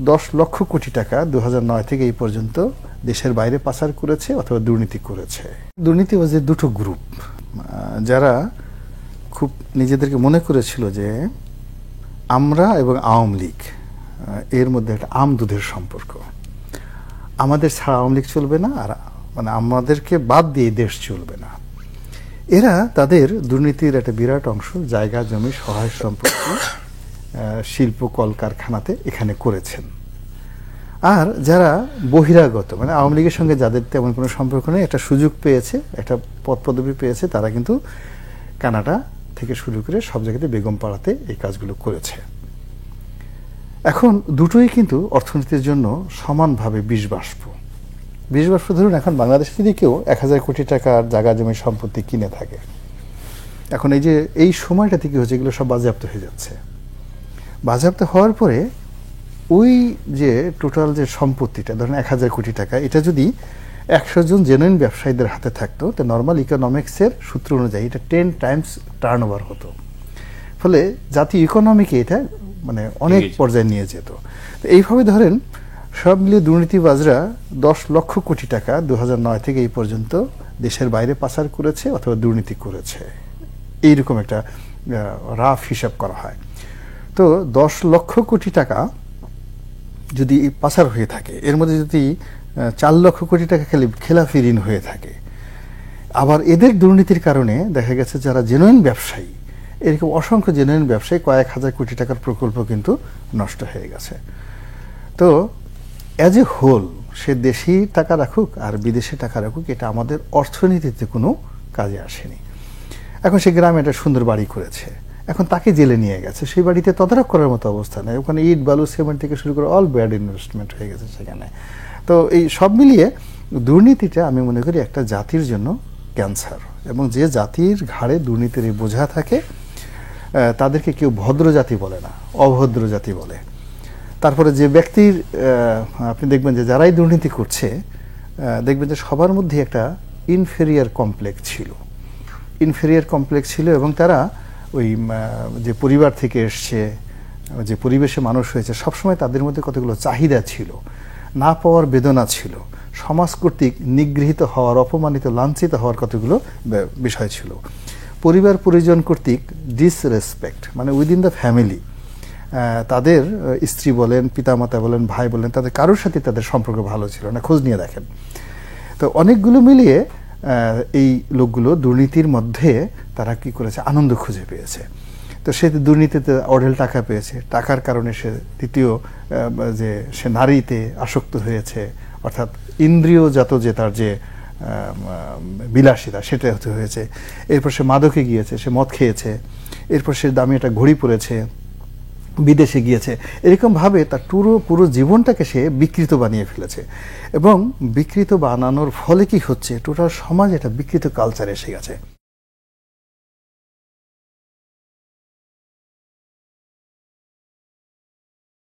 10 লক্ষ কোটি টাকা 2009 থেকে এই পর্যন্ত দেশের বাইরে পাচার করেছে অথবা দুর্নীতি করেছে। দুর্নীতিবাজের দুটো গ্রুপ, যারা খুব নিজেদেরকে মনে করেছিল যে আমরা এবং আওয়ামী লীগ এর মধ্যে একটা আম দুধের সম্পর্ক, আমাদের ছাড়া আওয়ামী লীগ চলবে না, আর মানে আমাদেরকে বাদ দিয়ে দেশ চলবে না। এরা তাদের দুর্নীতির একটা বিরাট অংশ জায়গা জমি সহায় সম্পত্তি শিল্প কলকারখানাতে এখানে করেছেন। আর যারা বহিরাগত মানে আওয়ামী লীগের সঙ্গে যাদের তেমন কোনো সম্পর্ক নেই, একটা সুযোগ পেয়েছে, একটা পদ পদবি পেয়েছে, তারা কিন্তু কানাডা থেকে শুরু করে সব জায়গাতে বেগমপাড়াতে এই কাজগুলো করেছে। এখন দুটোই কিন্তু অর্থনীতির জন্য সমানভাবে বিষবাষ্প। ধরুন এখন বাংলাদেশে যদি কেউ 1000 কোটি টাকার জায়গা জমি সম্পত্তি কিনে থাকে, এখন এই যে এই সময়টাতে কি হচ্ছে, এগুলো সব বাজেয়াপ্ত হয়ে যাচ্ছে। বাজেয়াপ্ত হওয়ার পরে ওই যে টোটাল যে সম্পত্তিটা ধরেন 1000 কোটি টাকা, এটা যদি 100 জন জেনুইন ব্যবসায়ীদের হাতে থাকতো, তো নর্মাল ইকোনমিক্সের সূত্র অনুযায়ী এটা 10 টাইমস টার্নওভার হতো। ফলে জাতীয় ইকোনমিকে এটা মানে অনেক পর্যায়ে নিয়ে যেত। তো এইভাবে ধরেন সব মিলিয়ে দুর্নীতিবাজরা 10 লক্ষ কোটি টাকা 2009 থেকে এই পর্যন্ত দেশের বাইরে পাচার করেছে অথবা দুর্নীতি করেছে, এইরকম একটা রাফ হিসাব করা হয়। তো 10 লক্ষ কোটি টাকা যদি পাচার হয়ে থাকে, এর মধ্যে যদি 4 লক্ষ কোটি টাকা খেলাফি ঋণ হয়ে থাকে, আবার এদের দুর্নীতির কারণে দেখা গেছে যারা জেনুইন ব্যবসায়ী, এরকম অসংখ্য জেনুইন ব্যবসায়ী কয়েক হাজার কোটি টাকার প্রকল্প কিন্তু নষ্ট হয়ে গেছে। তো অ্যাজ এ হোল সে দেশি টাকা রাখুক আর বিদেশি টাকা রাখুক, এটা আমাদের অর্থনীতিতে কোনো কাজে আসেনি। এখন সে গ্রামে একটা সুন্দর বাড়ি করেছে, এখন তাকে জেলে নিয়ে গেছে, সেই বাড়িতে তদারক করার মতো অবস্থা নেই, ওখানে ইট বালু সিমেন্ট থেকে শুরু করে অল ব্যাড ইনভেস্টমেন্ট হয়ে গেছে সেখানে। তো এই সব মিলিয়ে দুর্নীতিটা আমি মনে করি একটা জাতির জন্য ক্যান্সার, এবং যে জাতির ঘাড়ে দুর্নীতির এই বোঝা থাকে তাদেরকে কেউ ভদ্র জাতি বলে না, অভদ্র জাতি বলে। তারপরে যে ব্যক্তির আপনি দেখবেন যে যারাই দুর্নীতি করছে, দেখবেন যে সবার মধ্যে একটা ইনফেরিয়ার কমপ্লেক্স ছিল, এবং তারা ওই যে পরিবার থেকে এসছে, যে পরিবেশে মানুষ হয়েছে, সবসময় তাদের মধ্যে কতগুলো চাহিদা ছিল, না পাওয়ার বেদনা ছিল, সমাজ কর্তৃক নিগৃহীত হওয়ার, অপমানিত, লাঞ্ছিত হওয়ার কতগুলো বিষয় ছিল, পরিবার পরিজন কর্তৃক ডিসরেসপেক্ট মানে উইদিন দ্য ফ্যামিলি, তাদের স্ত্রী বলেন, পিতামাতা বলেন, ভাই বলেন, তাদের কারোর সাথে তাদের সম্পর্ক ভালো ছিল না, খোঁজ নিয়ে দেখেন। তো অনেকগুলো মিলিয়ে এই লোকগুলো দুর্নীতির মধ্যে তারা কি করেছে, আনন্দ খুঁজে পেয়েছে। তো সে দুর্নীতিতে অঢেল টাকা পেয়েছে, টাকার কারণে সে দ্বিতীয় যে সে নারীতে আসক্ত হয়েছে, অর্থাৎ ইন্দ্রিয়জাত যে তার যে বিলাসিতা সেটা হয়েছে। এরপর সে মাদকে গিয়েছে, সে মদ খেয়েছে, এরপর সে দামি একটা ঘড়ি পরেছে, বিদেশে গিয়েছে, এরকমভাবে তার পুরো জীবনটাকে সে বিকৃত বানিয়ে ফেলেছে। এবং বিকৃত বানানোর ফলে কি হচ্ছে, টোটাল সমাজ একটা বিকৃত কালচার এসে গেছে।